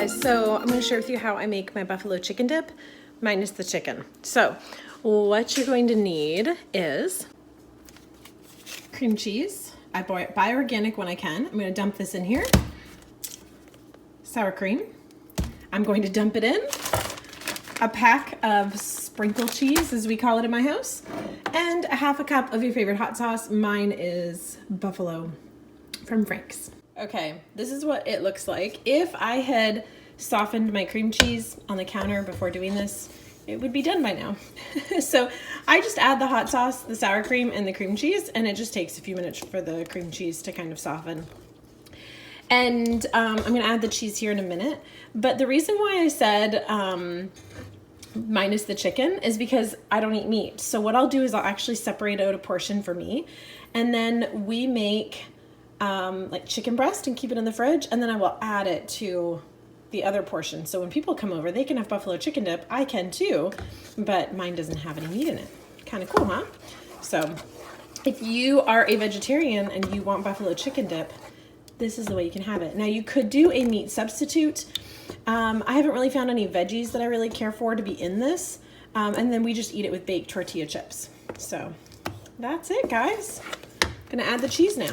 guys, so I'm going to share with you how I make my buffalo chicken dip minus the chicken. So what you're going to need is cream cheese. I buy organic when I can. I'm going to dump this in here. Sour cream. I'm going to dump it in. A pack of sprinkle cheese, as we call it in my house, and a half a cup of your favorite hot sauce. Mine is buffalo from Frank's. Okay, this is what it looks like. If I had softened my cream cheese on the counter before doing this, it would be done by now. So I just add the hot sauce, the sour cream, and the cream cheese, and it just takes a few minutes for the cream cheese to kind of soften. And I'm gonna add the cheese here in a minute. But the reason why I said minus the chicken is because I don't eat meat. So what I'll do is I'll actually separate out a portion for me, and then we make like chicken breast and keep it in the fridge, and then I will add it to the other portion. So when people come over, they can have buffalo chicken dip. I can too, but mine doesn't have any meat in it. Kind of cool, huh? So if you are a vegetarian and you want buffalo chicken dip, this is the way you can have it. Now you could do a meat substitute. I haven't really found any veggies that I really care for to be in this. And then we just eat it with baked tortilla chips. So that's it, guys. Gonna add the cheese now.